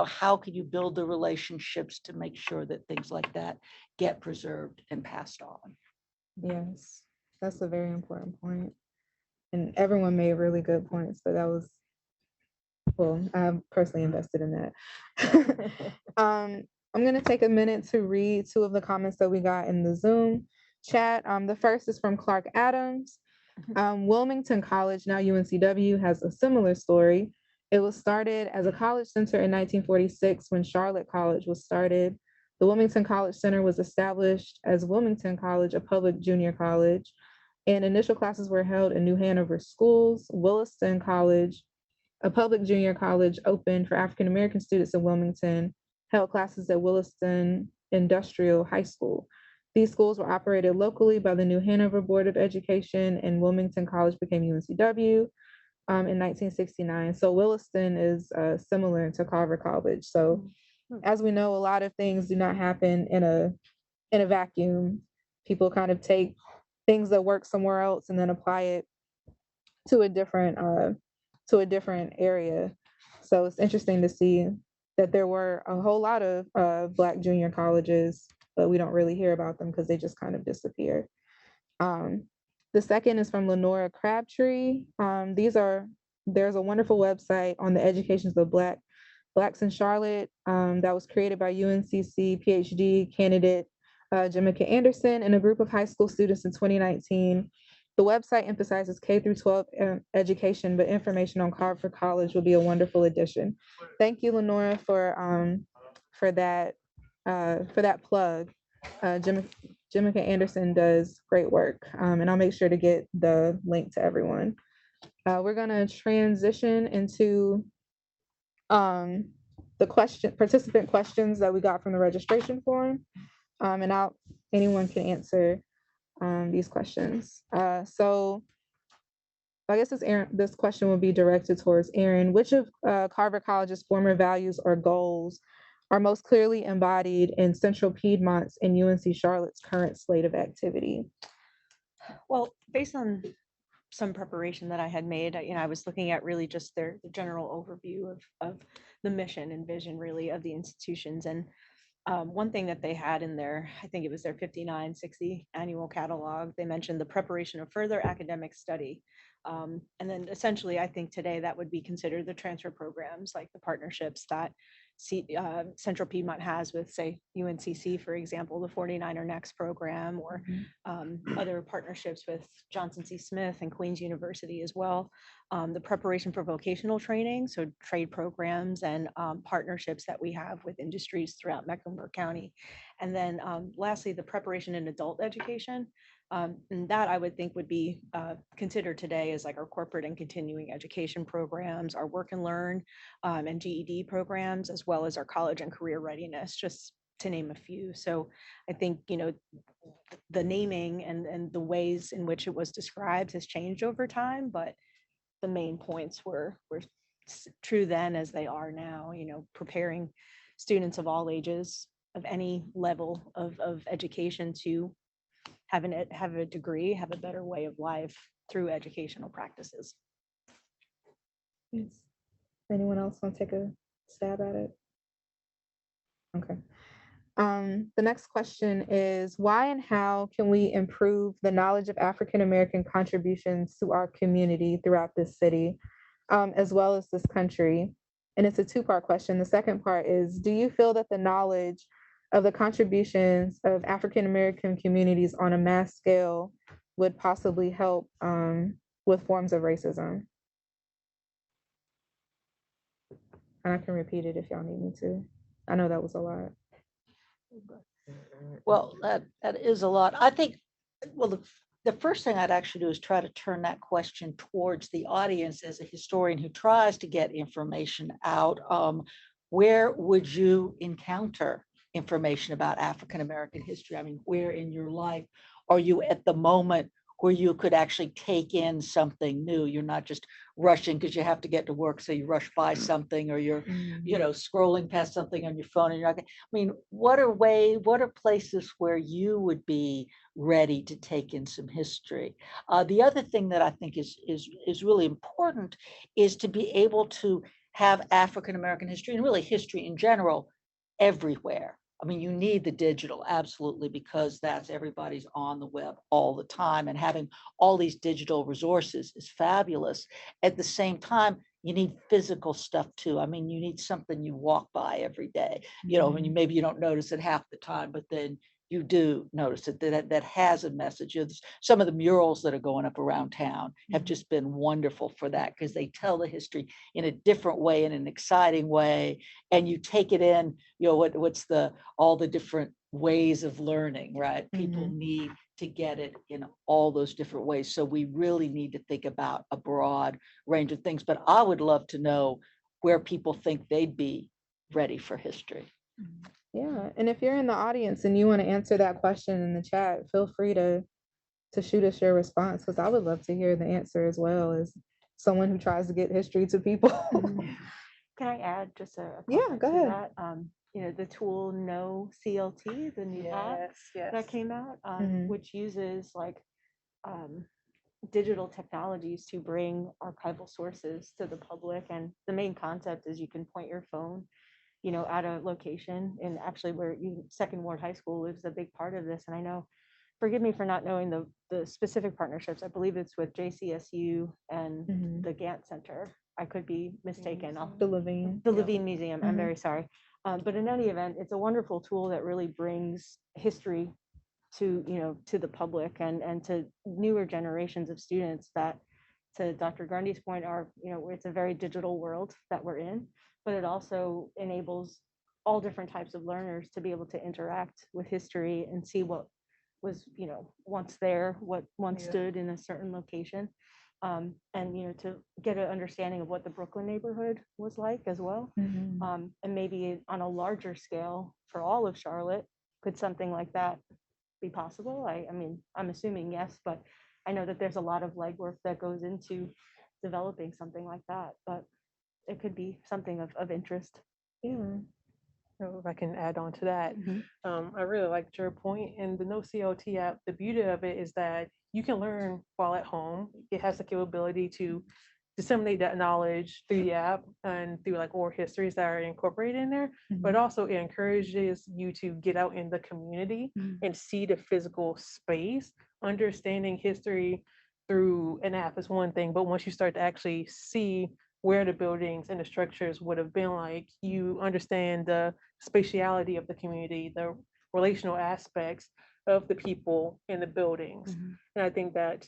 how can you build the relationships to make sure that things like that get preserved and passed on. Yes, that's a very important point. And everyone made really good points, but that was, well, I'm personally invested in that. I'm going to take a minute to read two of the comments that we got in the Zoom chat. The first is from Clark Adams. Wilmington College, now UNCW, has a similar story. It was started as a college center in 1946 when Charlotte College was started. The Wilmington College Center was established as Wilmington College, a public junior college, and initial classes were held in New Hanover schools. Williston College, a public junior college, opened for African American students in Wilmington, held classes at Williston Industrial High School. These schools were operated locally by the New Hanover Board of Education, and Wilmington College became UNCW in 1969. So Williston is similar to Carver College. So as we know, a lot of things do not happen in a vacuum. People kind of take things that work somewhere else and then apply it to a different area. So it's interesting to see that there were a whole lot of Black junior colleges, but we don't really hear about them because they just kind of disappear. The second is from Lenora Crabtree. There's a wonderful website on the educations of Blacks in Charlotte that was created by UNCC PhD candidate Jamaica Anderson and a group of high school students in 2019. The website emphasizes K through 12 education, but information on Carver College will be a wonderful addition. Thank you, Lenora, for that plug. Jamaica Anderson does great work, and I'll make sure to get the link to everyone. We're gonna transition into the participant questions that we got from the registration form, and anyone can answer these questions. So I guess this question will be directed towards Aaron. Which of Carver College's former values or goals are most clearly embodied in Central Piedmont's and UNC Charlotte's current slate of activity? Well, based on some preparation that I had made, I was looking at really just the general overview of the mission and vision really of the institutions. And one thing that they had in their, I think it was their 5960 annual catalog, they mentioned the preparation of further academic study. And then essentially, I think today that would be considered the transfer programs, like the partnerships that Central Piedmont has with, say, UNCC, for example, the 49er Next program, or other partnerships with Johnson C. Smith and Queen's University as well. The preparation for vocational training, so trade programs and partnerships that we have with industries throughout Mecklenburg County. And then lastly, the preparation in adult education. And that I would think would be considered today as like our corporate and continuing education programs, our work and learn and GED programs, as well as our college and career readiness, just to name a few. So I think, the naming and the ways in which it was described has changed over time, but the main points were true then as they are now, preparing students of all ages, of any level of education, to have a degree, have a better way of life through educational practices. Yes. Anyone else want to take a stab at it? Okay. The next question is, why and how can we improve the knowledge of African American contributions to our community throughout this city, as well as this country? And it's a two-part question. The second part is, do you feel that the knowledge of the contributions of African American communities on a mass scale would possibly help with forms of racism? And I can repeat it if y'all need me to. I know that was a lot. Well, that is a lot. I think, well, the first thing I'd actually do is try to turn that question towards the audience as a historian who tries to get information out. Where would you encounter information about African American history? I mean, where in your life are you at the moment where you could actually take in something new? You're not just rushing because you have to get to work, so you rush by something, or you're scrolling past something on your phone, and you're not. I mean, what are places where you would be ready to take in some history? The other thing that I think is really important is to be able to have African American history, and really history in general, everywhere. I mean, you need the digital, absolutely, because everybody's on the web all the time, and having all these digital resources is fabulous. At the same time, you need physical stuff too. I mean, you need something you walk by every day, and maybe you don't notice it half the time, but then you do notice it, that has a message. Some of the murals that are going up around town have just been wonderful for that, because they tell the history in a different way, in an exciting way, and you take it in, what's all the different ways of learning, right? People need to get it in all those different ways. So we really need to think about a broad range of things. But I would love to know where people think they'd be ready for history. Yeah, and if you're in the audience and you want to answer that question in the chat, feel free to shoot us your response, because I would love to hear the answer as well, as someone who tries to get history to people. Can I add just a Yeah, comment go to ahead. that? The tool No CLT, the new app that came out, which uses digital technologies to bring archival sources to the public. And the main concept is you can point your phone, at a location. And actually, where Second Ward High School is a big part of this. And I know, forgive me for not knowing the specific partnerships. I believe it's with JCSU and the Gantt Center. I could be mistaken. The Levine. The Levine Museum. I'm very sorry. But in any event, it's a wonderful tool that really brings history to the public and to newer generations of students that, to Dr. Grundy's point, it's a very digital world that we're in, but it also enables all different types of learners to be able to interact with history and see what was once there, what once stood in a certain location, and to get an understanding of what the Brooklyn neighborhood was like as well. And maybe on a larger scale for all of Charlotte, could something like that be possible? I mean, I'm assuming yes, but I know that there's a lot of legwork that goes into developing something like that, but it could be something of interest. Yeah. So if I can add on to that, I really liked your point. And the No CLT app, the beauty of it is that you can learn while at home. It has the capability to disseminate that knowledge through the app and through oral histories that are incorporated in there, but also it encourages you to get out in the community and see the physical space. Understanding history through an app is one thing, but once you start to actually see where the buildings and the structures would have been like, you understand the spatiality of the community, the relational aspects of the people in the buildings. And I think that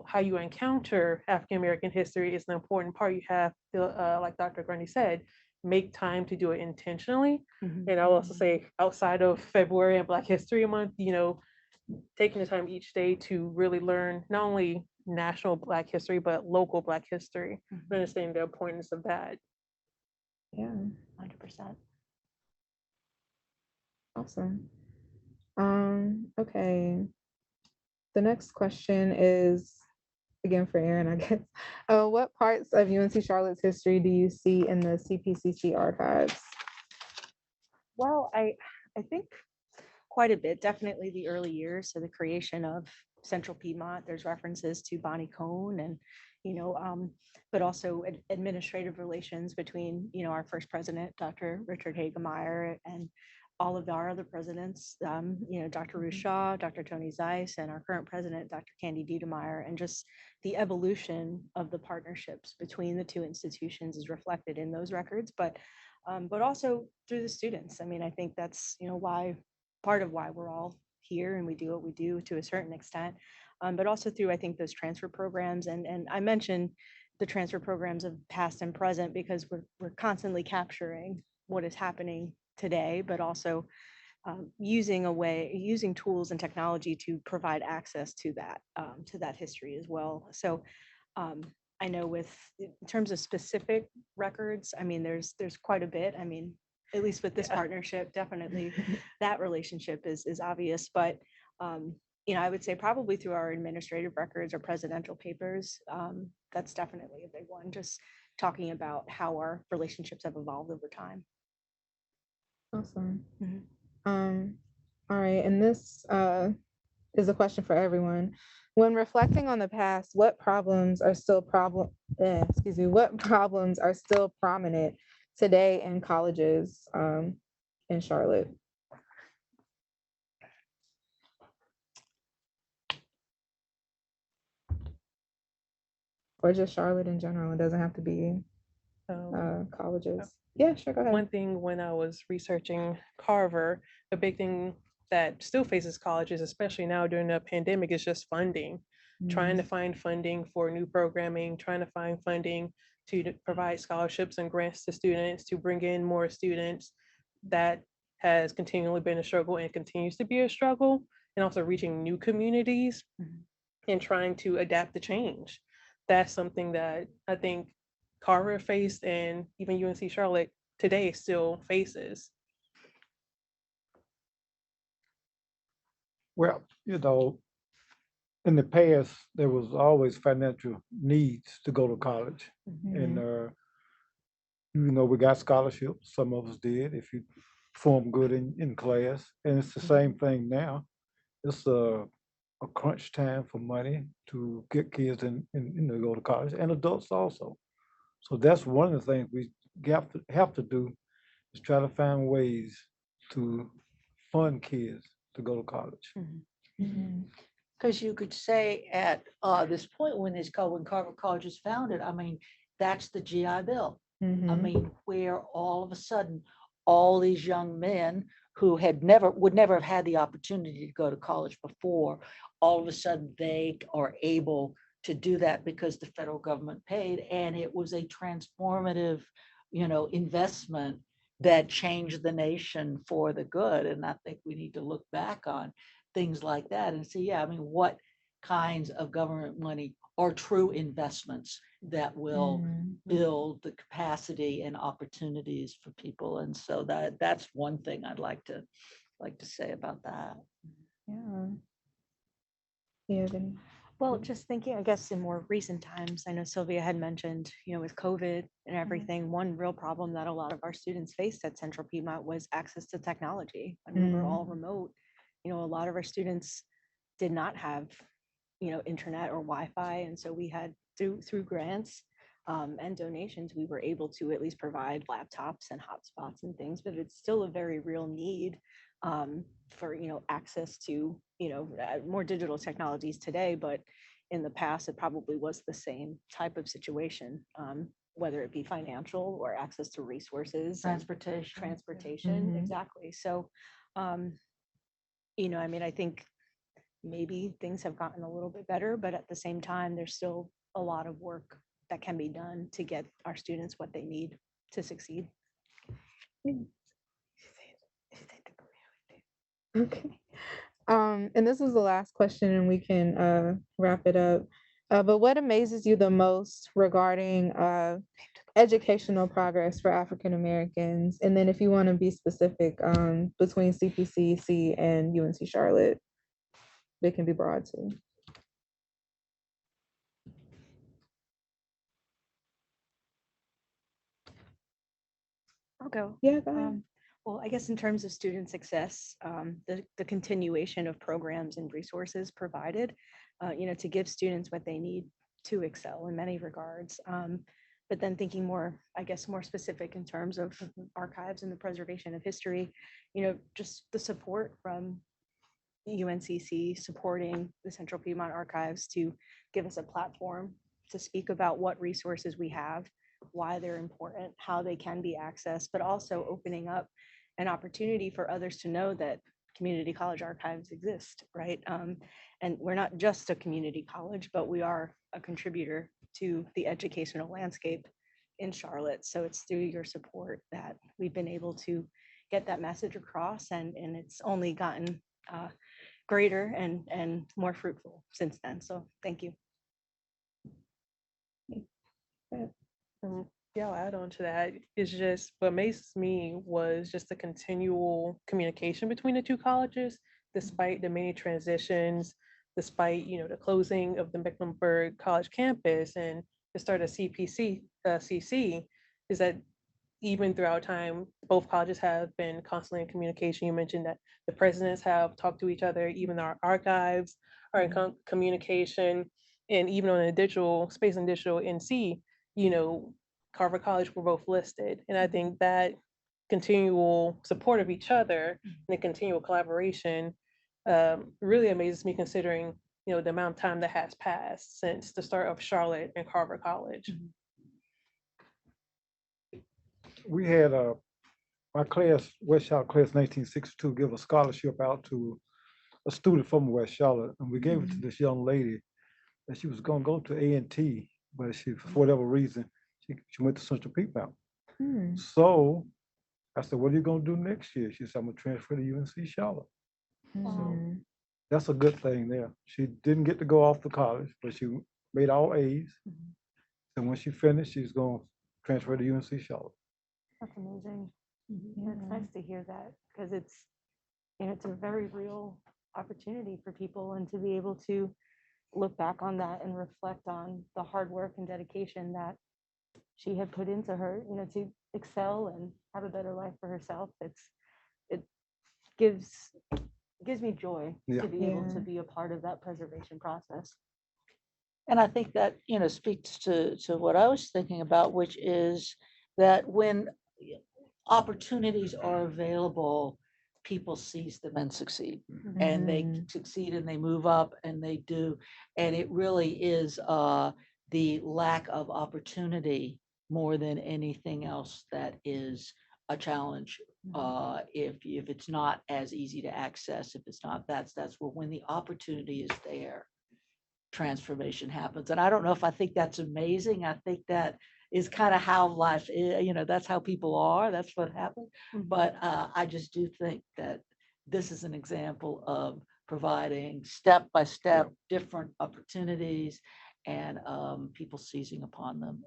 how you encounter African American history is an important part. You have to, like Dr. Grundy said, make time to do it intentionally. And I'll also say, outside of February and Black History Month, taking the time each day to really learn not only national Black history, but local Black history, understanding the importance of that. Yeah. 100%. Awesome. Okay. The next question is, again for Erin, I guess. What parts of UNC Charlotte's history do you see in the CPCC archives? Well, I think quite a bit, definitely the early years. So the creation of Central Piedmont, there's references to Bonnie Cone and, but also administrative relations between, our first president, Dr. Richard Hagemeyer, and all of our other presidents, Dr. Ruth Shaw, Dr. Tony Zeiss, and our current president, Dr. Candy Diedemeyer, and just the evolution of the partnerships between the two institutions is reflected in those records, but also through the students. I mean, I think that's, part of why we're all here and we do what we do to a certain extent, but also through, I think, those transfer programs. And I mentioned the transfer programs of past and present because we're constantly capturing what is happening today, but also using tools and technology to provide access to that history as well. So I know in terms of specific records, I mean, there's quite a bit. I mean, at least with this partnership, definitely that relationship is obvious, but I would say probably through our administrative records or presidential papers, that's definitely a big one, just talking about how our relationships have evolved over time. Awesome. All right, and this is a question for everyone. When reflecting on the past, what problems are still prominent today in colleges in Charlotte? Or just Charlotte in general? It doesn't have to be colleges. Yeah, sure, go ahead. One thing when I was researching Carver, a big thing that still faces colleges, especially now during the pandemic, is just funding. Trying to find funding for new programming, trying to find funding to provide scholarships and grants to students, to bring in more students. That has continually been a struggle and continues to be a struggle, and also reaching new communities and trying to adapt to change. That's something that I think Carver faced, and even UNC Charlotte today still faces. Well, in the past, there was always financial needs to go to college. And, we got scholarships. Some of us did, if you perform good in class. And it's the same thing now. It's a crunch time for money to get kids to go to college, and adults also. So that's one of the things we have to do, is try to find ways to fund kids to go to college. Because you could say at this point when Carver College was founded, I mean, that's the GI Bill. I mean, where all of a sudden, all these young men who would never have had the opportunity to go to college before, all of a sudden they are able to do that because the federal government paid, and it was a transformative, investment that changed the nation for the good. And I think we need to look back on things like that and see, I mean, what kinds of government money are true investments that will build the capacity and opportunities for people. And so that's one thing I'd like to say about that. Yeah. Well, just thinking, I guess, in more recent times, I know Sylvia had mentioned, with COVID and everything, one real problem that a lot of our students faced at Central Piedmont was access to technology. I mean, we're all remote. A lot of our students did not have, internet or Wi-Fi. And so we had through grants and donations, we were able to at least provide laptops and hotspots and things, but it's still a very real need for, access to, more digital technologies today. But in the past, it probably was the same type of situation, whether it be financial or access to resources. Transportation, exactly. So, I mean, I think maybe things have gotten a little bit better, but at the same time, there's still a lot of work that can be done to get our students what they need to succeed. Okay. And this is the last question, and we can wrap it up. But what amazes you the most regarding educational progress for African Americans? And then if you want to be specific, between CPCC and UNC Charlotte, they can be broad too. I'll go. Yeah, go ahead. Well, I guess in terms of student success, the continuation of programs and resources provided, to give students what they need to excel in many regards. But then thinking more specific in terms of archives and the preservation of history, just the support from UNCC supporting the Central Piedmont Archives to give us a platform to speak about what resources we have, why they're important, how they can be accessed, but also opening up an opportunity for others to know that community college archives exist, right? And we're not just a community college, but we are a contributor to the educational landscape in Charlotte. So it's through your support that we've been able to get that message across, and it's only gotten greater and more fruitful since then. So thank you. Yeah, I'll add on to that. It's just what amazes me was just the continual communication between the two colleges, despite the many transitions, despite the closing of the Mecklenburg College campus and the start of CC, is that even throughout time, both colleges have been constantly in communication. You mentioned that the presidents have talked to each other, even our archives are in communication, and even on a digital space and digital NC, Carver College were both listed. And I think that continual support of each other and the continual collaboration really amazes me, considering the amount of time that has passed since the start of Charlotte and Carver College. We had my class, West Charlotte class 1962, give a scholarship out to a student from West Charlotte, and we gave it to this young lady, and she was gonna go to A&T, but she, for whatever reason, she went to Central Peak Mountain. Hmm. So I said, what are you gonna do next year? She said, I'm gonna transfer to UNC Charlotte. Hmm. That's a good thing there. She didn't get to go off to college, but she made all A's. And when she finished, she's gonna transfer to UNC Charlotte. That's amazing. Yeah, it's nice to hear that because it's, you know, it's a very real opportunity for people and to be able to look back on that and reflect on the hard work and dedication that she had put into her, you know, to excel and have a better life for herself. It gives me joy Yeah. to be able Yeah. to be a part of that preservation process. And I think that, speaks to what I was thinking about, which is that when opportunities are available, people seize them and succeed. And they succeed and they move up and they do. And it really is the lack of opportunity more than anything else that is a challenge. If it's not as easy to access, if it's not, that's where when the opportunity is there, transformation happens. And I don't know if I think that's amazing. I think that is kind of how life is, that's how people are. That's what happens. But I just do think that this is an example of providing step by step different opportunities and people seizing upon them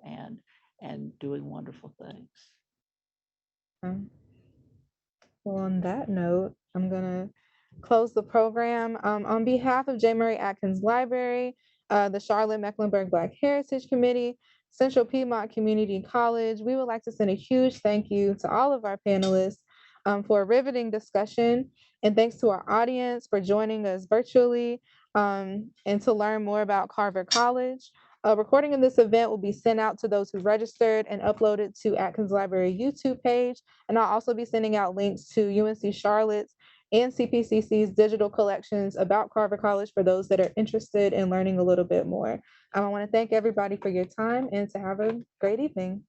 and doing wonderful things. Well, on that note, I'm gonna close the program. On behalf of J. Murray Atkins Library, the Charlotte Mecklenburg Black Heritage Committee, Central Piedmont Community College, we would like to send a huge thank you to all of our panelists for a riveting discussion. And thanks to our audience for joining us virtually and to learn more about Carver College. A recording of this event will be sent out to those who registered and uploaded to Atkins Library YouTube page. And I'll also be sending out links to UNC Charlotte's and CPCC's digital collections about Carver College for those that are interested in learning a little bit more. I want to thank everybody for your time and to have a great evening.